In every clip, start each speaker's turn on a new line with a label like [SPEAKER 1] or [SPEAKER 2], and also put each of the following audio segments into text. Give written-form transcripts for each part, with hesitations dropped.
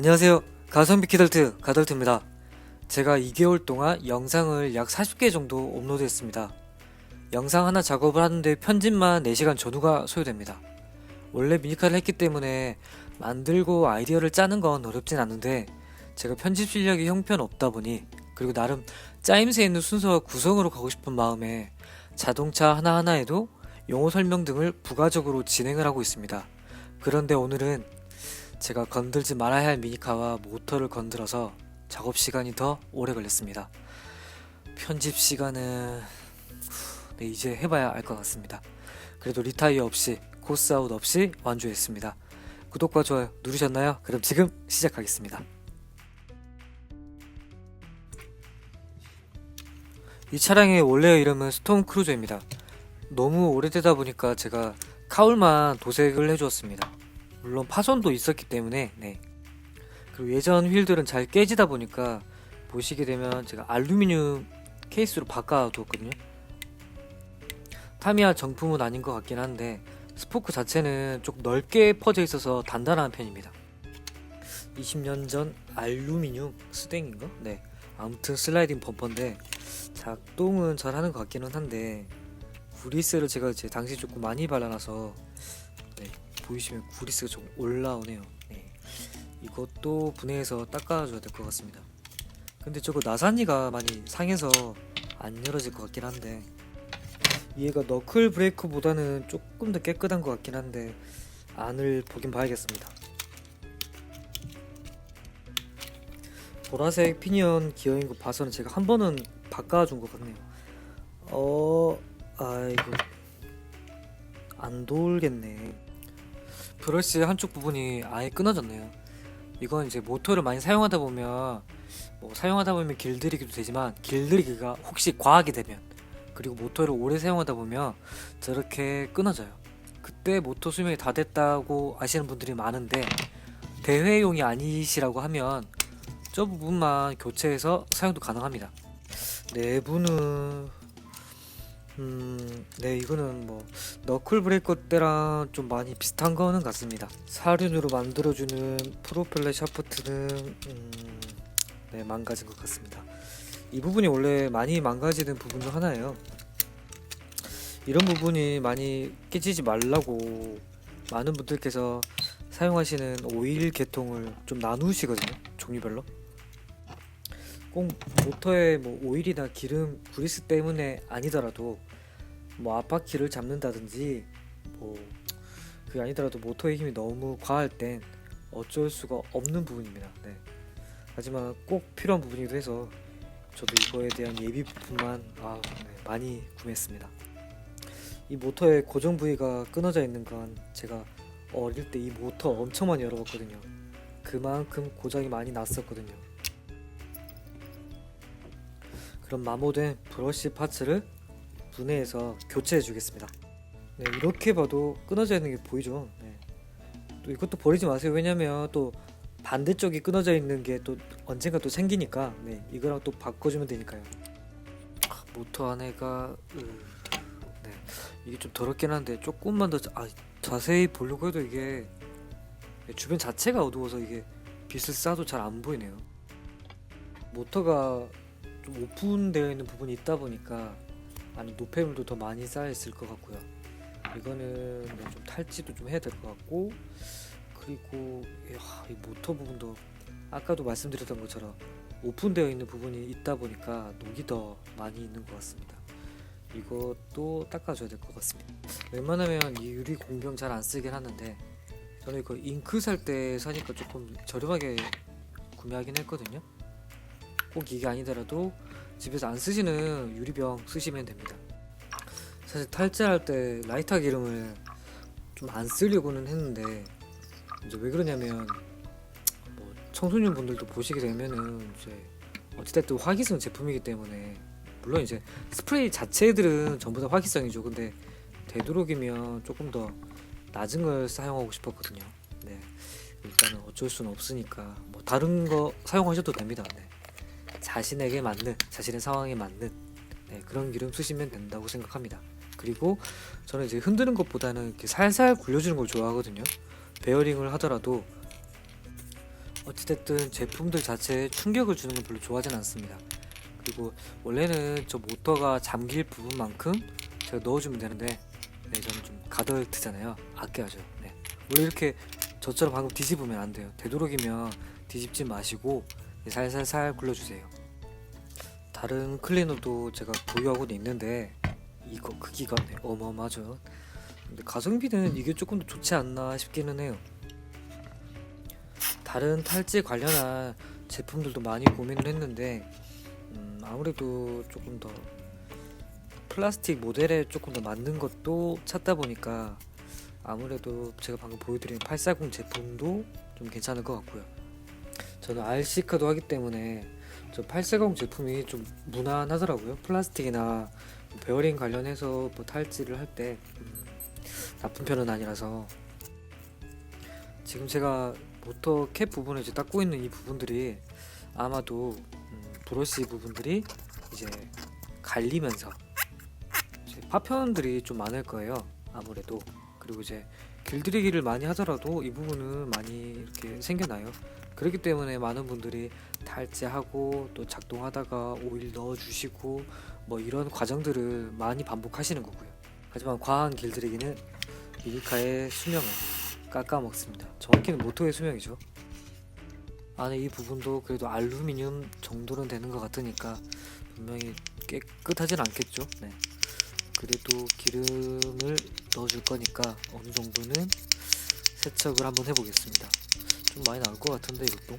[SPEAKER 1] 안녕하세요. 가성비 키덜트 가덜트입니다. 제가 2개월 동안 영상을 약 40개 정도 업로드했습니다. 영상 하나 작업을 하는데 편집만 4시간 전후가 소요됩니다. 원래 미니카를 했기 때문에 만들고 아이디어를 짜는 건 어렵진 않은데 제가 편집 실력이 형편없다 보니, 그리고 나름 짜임새 있는 순서와 구성으로 가고 싶은 마음에 자동차 하나하나에도 용어 설명 등을 부가적으로 진행을 하고 있습니다. 그런데 오늘은 제가 건들지 말아야 할 미니카와 모터를 건드려서 작업 시간이 더 오래 걸렸습니다. 편집 시간은 이제 해봐야 알 것 같습니다. 그래도 리타이어 없이, 코스아웃 없이 완주했습니다. 구독과 좋아요 누르셨나요? 그럼 지금 시작하겠습니다. 이 차량의 원래의 이름은 스톰 크루저입니다. 너무 오래되다 보니까 제가 카울만 도색을 해주었습니다. 물론 파손도 있었기 때문에. 그리고 예전 휠들은 잘 깨지다 보니까 보시게 되면 제가 알루미늄 케이스로 바꿔두었거든요. 타미야 정품은 아닌 것 같긴 한데 스포크 자체는 좀 넓게 퍼져 있어서 단단한 편입니다. 20년 전 알루미늄 스댕인가? 아무튼 슬라이딩 범퍼인데 작동은 잘 하는 것 같기는 한데 구리스를 제가 이제 당시 조금 많이 발라놔서 보이시면 구리스가 좀 올라오네요. 이것도 분해해서 닦아줘야 될 것 같습니다. 근데 저거 나사니가 많이 상해서 안 열어질 것 같긴 한데, 얘가 너클 브레이크보다는 조금 더 깨끗한 것 같긴 한데 안을 보긴 봐야겠습니다. 보라색 피니언 기어인 거 봐서는 제가 한 번은 바꿔준 것 같네요. 이거 안 돌겠네. 브러쉬 한쪽 부분이 아예 끊어졌네요. 이건 이제 모터를 많이 사용하다 보면 길들이기도 되지만, 길들이기가 혹시 과하게 되면, 그리고 모터를 오래 사용하다 보면 저렇게 끊어져요. 그때 모터 수명이 다 됐다고 아시는 분들이 많은데, 대회용이 아니시라고 하면 저 부분만 교체해서 사용도 가능합니다. 내부는 이거는 너클 브레이커 때랑 좀 많이 비슷한 거는 같습니다. 사륜으로 만들어주는 프로펠러 샤프트는 망가진 것 같습니다. 이 부분이 원래 많이 망가지는 부분 중 하나예요. 이런 부분이 많이 깨지지 말라고 많은 분들께서 사용하시는 오일 계통을 좀 나누시거든요, 종류별로. 꼭 모터에 오일이나 기름, 그리스 때문에 아니더라도 앞바퀴를 잡는다든지 그게 아니더라도 모터의 힘이 너무 과할 땐 어쩔 수가 없는 부분입니다. 하지만 꼭 필요한 부분이기도 해서 저도 이거에 대한 예비 부품만 많이 구매했습니다. 이 모터의 고정 부위가 끊어져 있는 건 제가 어릴 때 이 모터 엄청 많이 열어봤거든요. 그만큼 고장이 많이 났었거든요. 그럼 마모된 브러쉬 파츠를 분해해서 교체해 주겠습니다. 이렇게 봐도 끊어져 있는 게 보이죠. 또 이것도 버리지 마세요. 왜냐면 또 반대쪽이 끊어져 있는 게 또 언젠가 또 생기니까 이거랑 또 바꿔주면 되니까요. 모터 안에가 이게 좀 더럽긴 한데 조금만 더 자세히 보려고 해도 이게 주변 자체가 어두워서 이게 빛을 쏴도 잘 안 보이네요. 모터가 좀 오픈되어 있는 부분이 있다 보니까 안에 노폐물도 더 많이 쌓여 있을 것 같고요. 이거는 좀 탈지도 좀 해야 될 것 같고, 그리고 이 모터 부분도 아까도 말씀드렸던 것처럼 오픈되어 있는 부분이 있다 보니까 녹이 더 많이 있는 것 같습니다. 이것도 닦아줘야 될 것 같습니다. 웬만하면 이 유리 공병 잘 안 쓰긴 하는데 저는 이거 잉크 살 때 사니까 조금 저렴하게 구매하긴 했거든요. 꼭 이게 아니더라도 집에서 안 쓰시는 유리병 쓰시면 됩니다. 사실 탈제할 때 라이터 기름을 좀 안 쓰려고는 했는데, 이제 왜 그러냐면 청소년 분들도 보시게 되면은 이제 어찌됐든 화기성 제품이기 때문에, 물론 이제 스프레이 자체들은 전부 다 화기성이죠. 근데 되도록이면 조금 더 낮은 걸 사용하고 싶었거든요. 일단은 어쩔 수는 없으니까 다른 거 사용하셔도 됩니다. 자신에게 맞는, 자신의 상황에 맞는 그런 기름 쓰시면 된다고 생각합니다. 그리고 저는 이제 흔드는 것보다는 이렇게 살살 굴려주는 걸 좋아하거든요. 베어링을 하더라도 어찌됐든 제품들 자체에 충격을 주는 건 별로 좋아하진 않습니다. 그리고 원래는 저 모터가 잠길 부분만큼 제가 넣어주면 되는데 네, 저는 좀 가덜트잖아요. 아껴야죠. 네. 원래 이렇게 저처럼 방금 뒤집으면 안 돼요. 되도록이면 뒤집지 마시고 네, 살살살 굴려주세요. 다른 클리너도 제가 보유하고는 있는데 이거 크기가 네, 어마어마하죠. 근데 가성비는 이게 조금 더 좋지 않나 싶기는 해요. 다른 탈지 관련한 제품들도 많이 고민을 했는데 아무래도 조금 더 플라스틱 모델에 조금 더 맞는 것도 찾다 보니까 아무래도 제가 방금 보여드린 840 제품도 좀 괜찮을 것 같고요. 저는 RC카도 하기 때문에 저 840 제품이 좀 무난하더라고요. 플라스틱이나 베어링 관련해서 뭐 탈지를 할 때 나쁜 편은 아니라서. 지금 제가 모터 캡 부분을 이제 닦고 있는 이 부분들이 아마도 브러쉬 부분들이 이제 갈리면서 이제 파편들이 좀 많을 거예요. 아무래도. 그리고 이제 길들이기를 많이 하더라도 이 부분은 많이 이렇게 생겨나요. 그렇기 때문에 많은 분들이 탈지하고 또 작동하다가 오일 넣어주시고 뭐 이런 과정들을 많이 반복하시는 거고요. 하지만 과한 길들이기는 미니카의 수명을 깎아먹습니다. 정확히는 모터의 수명이죠. 안에 이 부분도 그래도 알루미늄 정도는 되는 것 같으니까 분명히 깨끗하진 않겠죠. 네. 그래도 기름을 넣어줄 거니까 어느 정도는 세척을 한번 해보겠습니다. 좀 많이 나올 것 같은데 이것도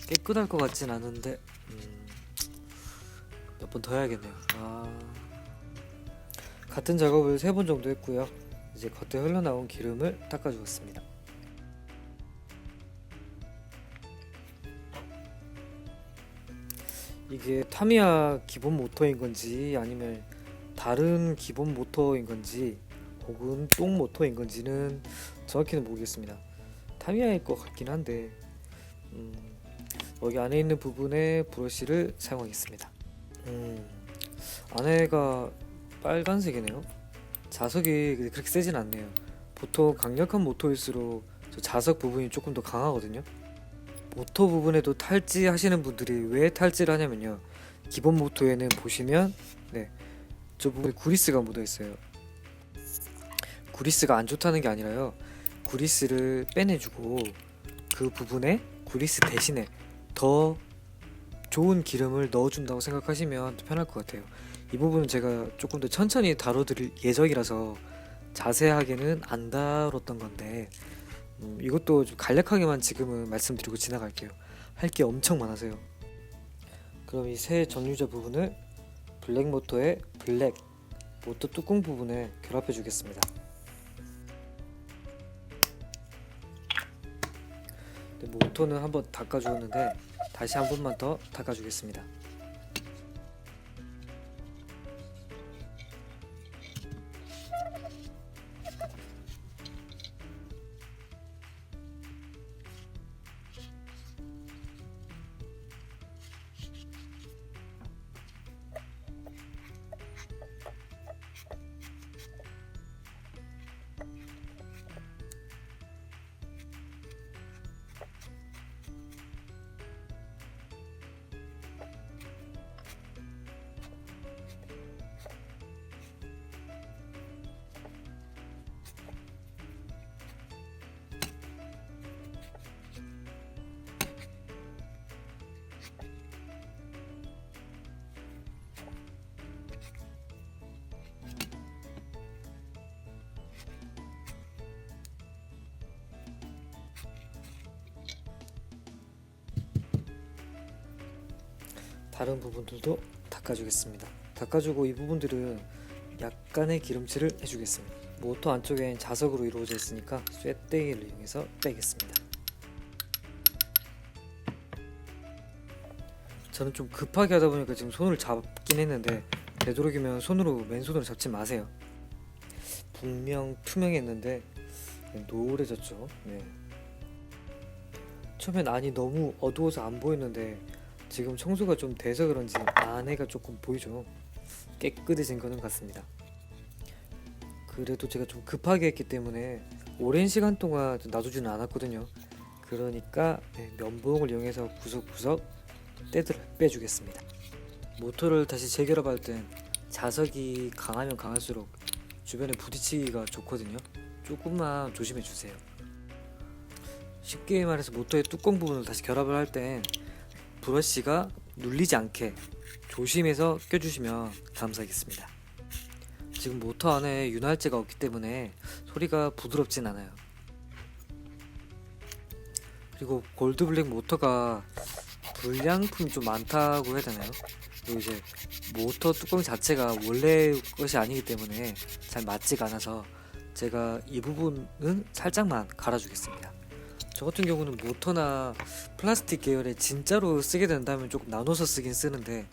[SPEAKER 1] 깨끗할 것 같진 않은데 몇 번 더 해야겠네요. 같은 작업을 3번 정도 했고요. 이제 겉에 흘러나온 기름을 닦아주었습니다. 이게 타미야 기본 모터인 건지 아니면 다른 기본 모터인 건지 혹은 똥 모터인 건지는 정확히는 모르겠습니다. 타미야일 것 같긴 한데 여기 안에 있는 부분에 브러쉬를 사용하겠습니다. 안에가 빨간색이네요. 자석이 그렇게 세진 않네요. 보통 강력한 모터일수록 저 자석 부분이 조금 더 강하거든요. 모터 부분에도 탈지 하시는 분들이 왜 탈지를 하냐면요, 기본 모터에는 보시면 저 부분에 구리스가 묻어 있어요. 구리스가 안 좋다는 게 아니라요, 구리스를 빼내주고 그 부분에 구리스 대신에 더 좋은 기름을 넣어준다고 생각하시면 편할 것 같아요. 이 부분은 제가 조금 더 천천히 다뤄드릴 예정이라서 자세하게는 안 다뤘던 건데 이것도 좀 간략하게만 지금은 말씀드리고 지나갈게요. 할 게 엄청 많아서요. 그럼 이 새 전유자 부분을 블랙 모터의 블랙 모터 뚜껑 부분에 결합해 주겠습니다. 모터는 한번 닦아주었는데 다시 한 번만 더 닦아주겠습니다. 다른 부분들도 닦아주겠습니다. 닦아주고 이 부분들은 약간의 기름칠을 해주겠습니다. 모터 안쪽엔 자석으로 이루어져 있으니까 쇳땡이를 이용해서 빼겠습니다. 저는 좀 급하게 하다 보니까 지금 손을 잡긴 했는데 되도록이면 손으로 맨손으로 잡지 마세요. 분명 투명했는데 노래졌죠. 처음엔 안이 너무 어두워서 안 보였는데 지금 청소가 좀 돼서 그런지 안에가 조금 보이죠. 깨끗해진 거는 같습니다. 그래도 제가 좀 급하게 했기 때문에 오랜 시간 동안 놔두지는 않았거든요. 그러니까 면봉을 이용해서 구석구석 때들을 빼주겠습니다. 모터를 다시 재결합할 땐 자석이 강하면 강할수록 주변에 부딪히기가 좋거든요. 조금만 조심해 주세요. 쉽게 말해서 모터의 뚜껑 부분을 다시 결합을 할 땐 브러쉬가 눌리지 않게 조심해서 껴주시면 감사하겠습니다. 지금 모터 안에 윤활제가 없기 때문에 소리가 부드럽진 않아요. 그리고 골드블랙 모터가 불량품이 좀 많다고 해야 되나요? 그리고 이제 모터 뚜껑 자체가 원래 것이 아니기 때문에 잘 맞지가 않아서 제가 이 부분은 살짝만 갈아주겠습니다. 저 같은 경우는 모터나 플라스틱 계열에 진짜로 쓰게 된다면 조금 나눠서 쓰긴 쓰는데,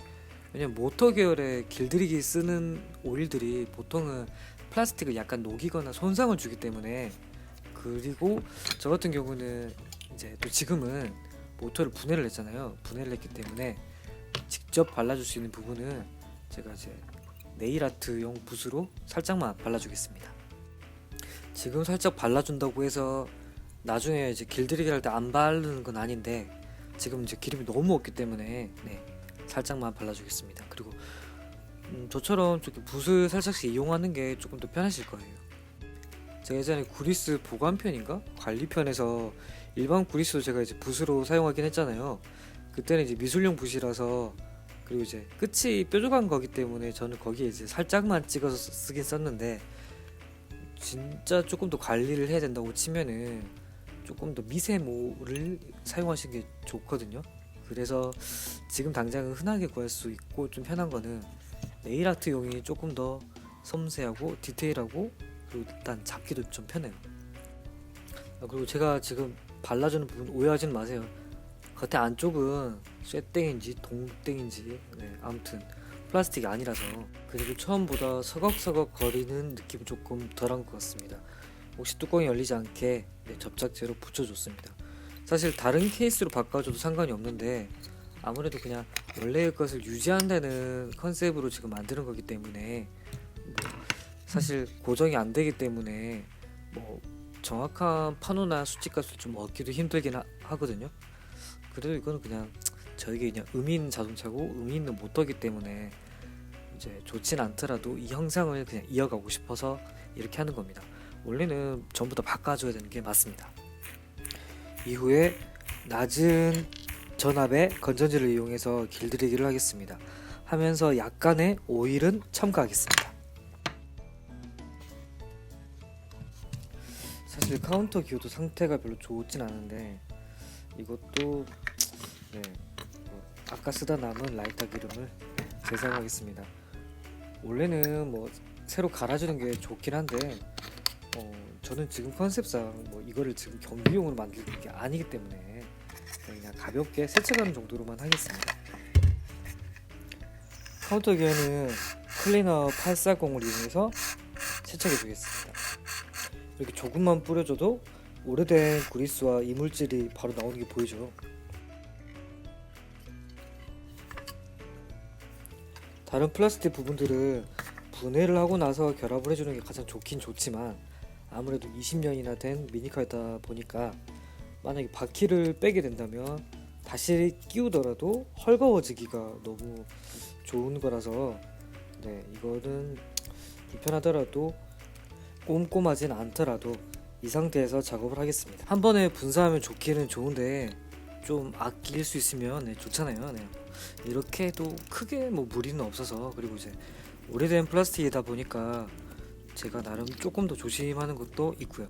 [SPEAKER 1] 왜냐면 모터 계열에 길들이기 쓰는 오일들이 보통은 플라스틱을 약간 녹이거나 손상을 주기 때문에, 그리고 저 같은 경우는 이제 또 지금은 모터를 분해를 했잖아요. 분해를 했기 때문에 직접 발라줄 수 있는 부분은 제가 이제 네일아트용 붓으로 살짝만 발라주겠습니다. 지금 살짝 발라준다고 해서 나중에 이제 길들이기 할 때 안 바르는 건 아닌데, 지금 이제 기름이 너무 없기 때문에 살짝만 발라주겠습니다. 그리고 저처럼 좀 붓을 살짝씩 이용하는 게 조금 더 편하실 거예요. 제가 예전에 구리스 보관편인가 관리편에서 일반 구리스도 제가 이제 붓으로 사용하긴 했잖아요. 그때는 이제 미술용 붓이라서, 그리고 이제 끝이 뾰족한 거기 때문에 저는 거기에 이제 살짝만 찍어서 쓰긴 썼는데, 진짜 조금 더 관리를 해야 된다고 치면은 조금 더 미세모를 사용하시는 게 좋거든요. 그래서 지금 당장은 흔하게 구할 수 있고 좀 편한 거는 네일아트용이 조금 더 섬세하고 디테일하고, 그리고 일단 잡기도 좀 편해요. 그리고 제가 지금 발라주는 부분 오해하지는 마세요. 겉에 안쪽은 쇠땡인지 동땡인지 아무튼 플라스틱이 아니라서, 그리고 처음보다 서걱서걱 거리는 느낌이 조금 덜한 것 같습니다. 혹시 뚜껑이 열리지 않게 접착제로 붙여줬습니다. 사실 다른 케이스로 바꿔줘도 상관이 없는데, 아무래도 그냥 원래의 것을 유지한다는 컨셉으로 지금 만드는 거기 때문에 사실 고정이 안 되기 때문에 정확한 판호나 수치값을 좀 얻기도 힘들긴 하거든요. 그래도 이거는 그냥 저에게 그냥 의미 있는 자동차고 의미 있는 모터기 때문에 이제 좋진 않더라도 이 형상을 그냥 이어가고 싶어서 이렇게 하는 겁니다. 원래는 전부 다 바꿔줘야 되는 게 맞습니다. 이후에 낮은 전압의 건전지를 이용해서 길들이기를 하겠습니다. 하면서 약간의 오일은 첨가하겠습니다. 사실 카운터 기호도 상태가 별로 좋진 않은데, 이것도 아까 쓰다 남은 라이터 기름을 재사용하겠습니다. 원래는 새로 갈아주는 게 좋긴 한데, 저는 지금 컨셉상 이거를 지금 경비용으로 만드는 게 아니기 때문에 그냥 가볍게 세척하는 정도로만 하겠습니다. 카운터 기어는 클리너 840을 이용해서 세척해 주겠습니다. 이렇게 조금만 뿌려줘도 오래된 그리스와 이물질이 바로 나오는 게 보이죠. 다른 플라스틱 부분들은 분해를 하고 나서 결합을 해주는 게 가장 좋긴 좋지만, 아무래도 20년이나 된 미니카이다 보니까 만약에 바퀴를 빼게 된다면 다시 끼우더라도 헐거워지기가 너무 좋은 거라서 이거는 불편하더라도 꼼꼼하진 않더라도 이 상태에서 작업을 하겠습니다. 한 번에 분사하면 좋기는 좋은데 좀 아낄 수 있으면 좋잖아요. 이렇게 해도 크게 무리는 없어서, 그리고 이제 오래된 플라스틱이다 보니까 제가 나름 조금 더 조심하는 것도 있고요.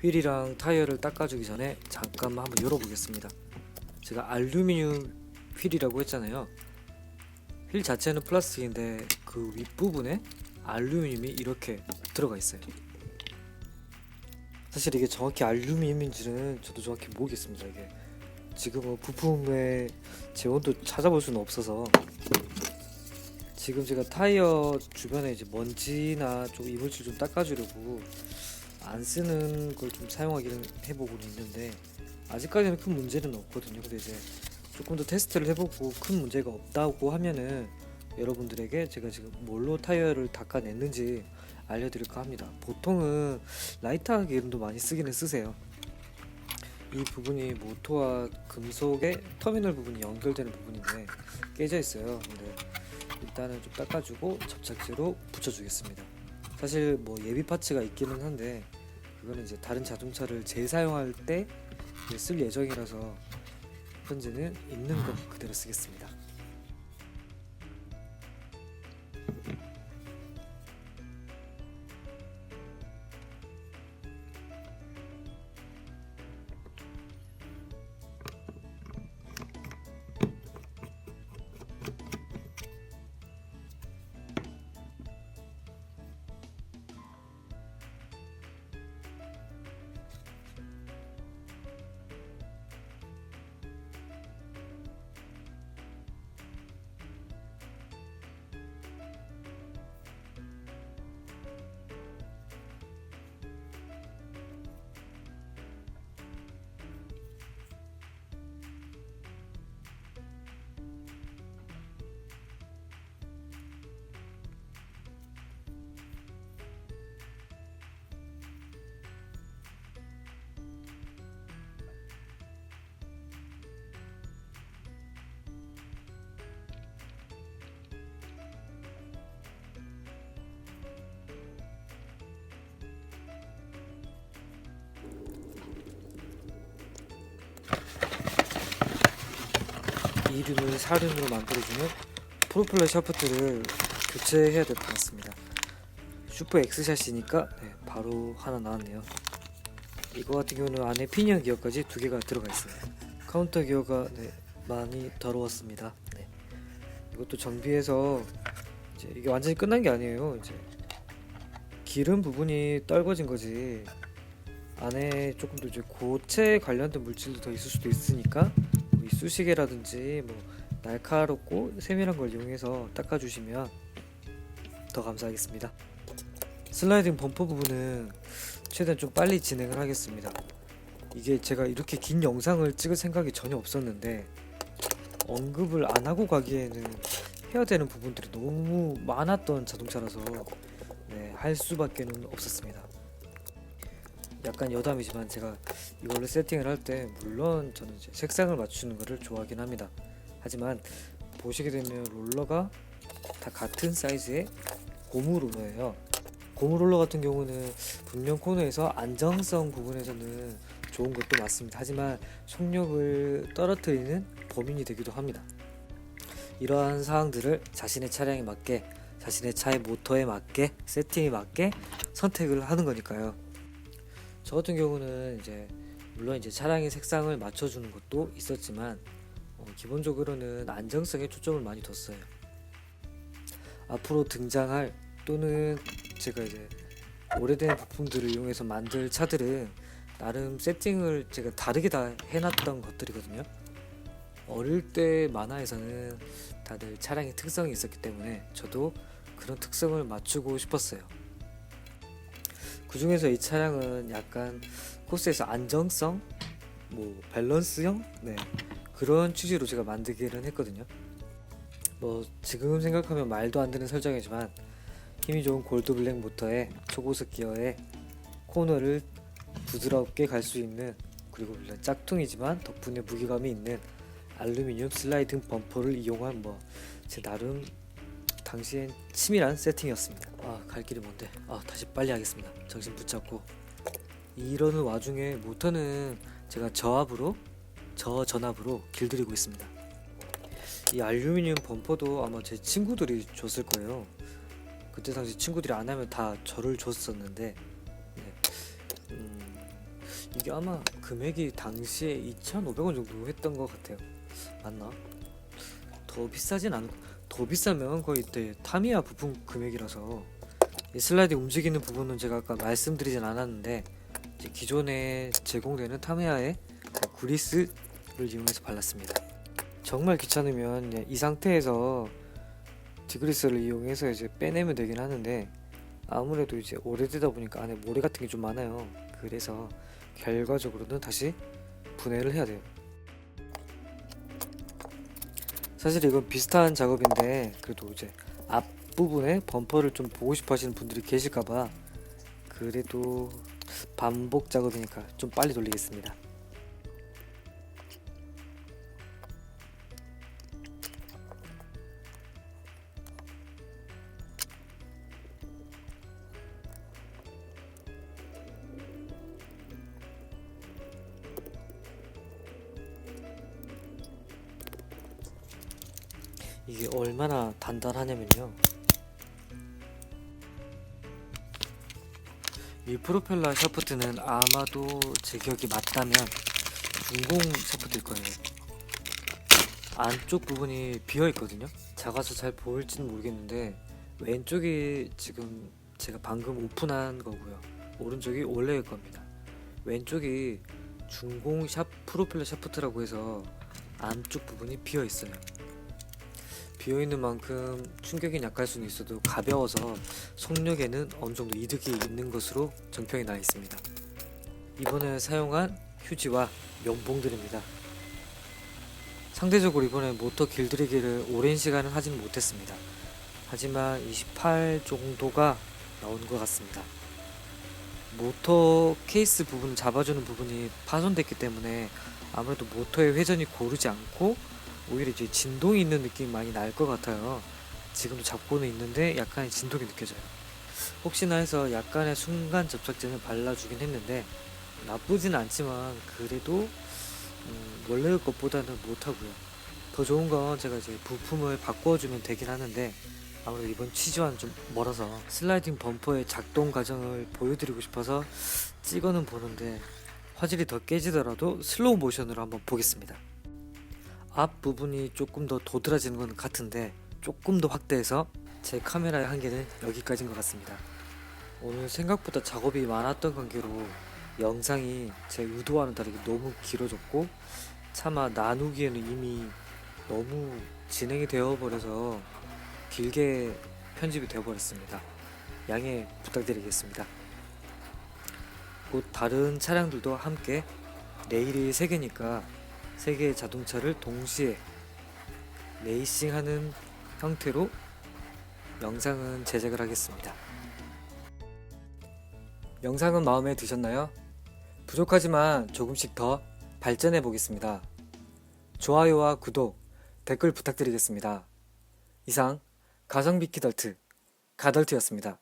[SPEAKER 1] 휠이랑 타이어를 닦아주기 전에 잠깐만 한번 열어보겠습니다. 제가 알루미늄 휠이라고 했잖아요. 휠 자체는 플라스틱인데 그 윗부분에 알루미늄이 이렇게 들어가 있어요. 사실 이게 정확히 알루미늄인지는 저도 정확히 모르겠습니다. 이게 지금 부품의 재원도 찾아볼 수는 없어서, 지금 제가 타이어 주변에 이제 먼지나 좀 이물질 좀 닦아주려고 안 쓰는 걸 좀 사용하기는 해보고는 있는데, 아직까지는 큰 문제는 없거든요. 근데 이제 조금 더 테스트를 해보고 큰 문제가 없다고 하면은 여러분들에게 제가 지금 뭘로 타이어를 닦아냈는지 알려드릴까 합니다. 보통은 라이터 기름도 많이 쓰기는 쓰세요. 이 부분이 모터와 금속의 터미널 부분이 연결되는 부분인데 깨져 있어요. 근데 일단은 좀 닦아주고 접착제로 붙여주겠습니다. 사실 뭐 예비 파츠가 있기는 한데 그거는 이제 다른 자동차를 재사용할 때 쓸 예정이라서 현재는 있는 거 그대로 쓰겠습니다. 이륜을 4륜으로 만들어주는 프로펠러 샤프트를 교체해야 될 것 같습니다. 슈퍼 X샷이니까 바로 하나 나왔네요. 이거 같은 경우는 안에 피니언 기어까지 2개가 들어가 있어요. 카운터 기어가 많이 더러웠습니다. 이것도 정비해서 이제 이게 완전히 끝난 게 아니에요. 이제 기름 부분이 떨궈진 거지 안에 조금 더 이제 고체 관련된 물질도 더 있을 수도 있으니까 이 수시개라든지 뭐 날카롭고 세밀한 걸 이용해서 닦아주시면 더 감사하겠습니다. 슬라이딩 범퍼 부분은 최대한 좀 빨리 진행을 하겠습니다. 이게 제가 이렇게 긴 영상을 찍을 생각이 전혀 없었는데 언급을 안 하고 가기에는 해야 되는 부분들이 너무 많았던 자동차라서 할 수밖에는 없었습니다. 약간 여담이지만 제가 이걸로 세팅을 할 때 물론 저는 이제 색상을 맞추는 것을 좋아하긴 합니다. 하지만 보시게 되면 롤러가 다 같은 사이즈의 고무 롤러예요. 고무 롤러 같은 경우는 분명 코너에서 안정성 부분에서는 좋은 것도 맞습니다. 하지만 속력을 떨어뜨리는 범인이 되기도 합니다. 이러한 사항들을 자신의 차량에 맞게, 자신의 차의 모터에 맞게, 세팅에 맞게 선택을 하는 거니까요. 저 같은 경우는 이제 물론 이제 차량의 색상을 맞춰주는 것도 있었지만 기본적으로는 안정성에 초점을 많이 뒀어요. 앞으로 등장할 또는 제가 이제 오래된 부품들을 이용해서 만들 차들은 나름 세팅을 제가 다르게 다 해놨던 것들이거든요. 어릴 때 만화에서는 다들 차량의 특성이 있었기 때문에 저도 그런 특성을 맞추고 싶었어요. 그 중에서 이 차량은 약간 코스에서 안정성, 뭐 밸런스형, 그런 취지로 제가 만들기는 했거든요. 뭐 지금 생각하면 말도 안 되는 설정이지만 힘이 좋은 골드 블랙 모터에 초고속 기어에 코너를 부드럽게 갈 수 있는, 그리고 물론 짝퉁이지만 덕분에 무게감이 있는 알루미늄 슬라이딩 범퍼를 이용한 제 나름 당시엔 치밀한 세팅이었습니다. 갈 길이 먼데 다시 빨리 하겠습니다. 정신 붙잡고. 이러는 와중에 모터는 제가 저전압으로 길들이고 있습니다. 이 알루미늄 범퍼도 아마 제 친구들이 줬을 거예요. 그때 당시 친구들이 안 하면 다 저를 줬었는데 이게 아마 금액이 당시에 2,500원 정도 했던 것 같아요. 맞나? 더 비싸진 않고, 더 비싸면 거의 타미야 부품 금액이라서. 이 슬라이드 움직이는 부분은 제가 아까 말씀드리진 않았는데 이제 기존에 제공되는 타미야의 그리스를 이용해서 발랐습니다. 정말 귀찮으면 이 상태에서 디그리스를 이용해서 이제 빼내면 되긴 하는데 아무래도 이제 오래되다 보니까 안에 모래 같은 게 좀 많아요. 그래서 결과적으로는 다시 분해를 해야 돼요. 사실 이건 비슷한 작업인데 그래도 이제 앞부분에 범퍼를 좀 보고 싶어 하시는 분들이 계실까봐 그래도 반복 작업이니까 좀 빨리 돌리겠습니다. 이게 얼마나 단단하냐면요, 이 프로펠러 샤프트는 아마도 제 기억이 맞다면 중공 샤프트일 거예요. 안쪽 부분이 비어 있거든요. 작아서 잘 보일지는 모르겠는데 왼쪽이 지금 제가 방금 오픈한 거고요, 오른쪽이 원래의 겁니다. 왼쪽이 중공 프로펠러 샤프트라고 해서 안쪽 부분이 비어 있어요. 비어 있는 만큼 충격이 약할 수는 있어도 가벼워서 속력에는 어느 정도 이득이 있는 것으로 정평이 나 있습니다. 이번에 사용한 휴지와 면봉들입니다. 상대적으로 이번에 모터 길들이기를 오랜 시간은 하지는 못했습니다. 하지만 28 정도가 나온 것 같습니다. 모터 케이스 부분 잡아주는 부분이 파손됐기 때문에 아무래도 모터의 회전이 고르지 않고 오히려 이제 진동이 있는 느낌이 많이 날 것 같아요. 지금도 잡고는 있는데 약간의 진동이 느껴져요. 혹시나 해서 약간의 순간 접착제는 발라주긴 했는데 나쁘진 않지만 그래도 원래의 것보다는 못하고요. 더 좋은 건 제가 이제 부품을 바꿔주면 되긴 하는데 아무래도 이번 취지와는 좀 멀어서 슬라이딩 범퍼의 작동 과정을 보여드리고 싶어서 찍어는 보는데 화질이 더 깨지더라도 슬로우 모션으로 한번 보겠습니다. 앞부분이 조금 더 도드라지는 건 같은데 조금 더 확대해서 제 카메라의 한계는 여기까지인 것 같습니다. 오늘 생각보다 작업이 많았던 관계로 영상이 제 의도와는 다르게 너무 길어졌고 차마 나누기에는 이미 너무 진행이 되어버려서 길게 편집이 되어버렸습니다. 양해 부탁드리겠습니다. 곧 다른 차량들도 함께 내일이 세계니까 세 개의 자동차를 동시에 레이싱하는 형태로 영상은 제작을 하겠습니다. 영상은 마음에 드셨나요? 부족하지만 조금씩 더 발전해 보겠습니다. 좋아요와 구독, 댓글 부탁드리겠습니다. 이상 가성비 키덜트 가덜트였습니다.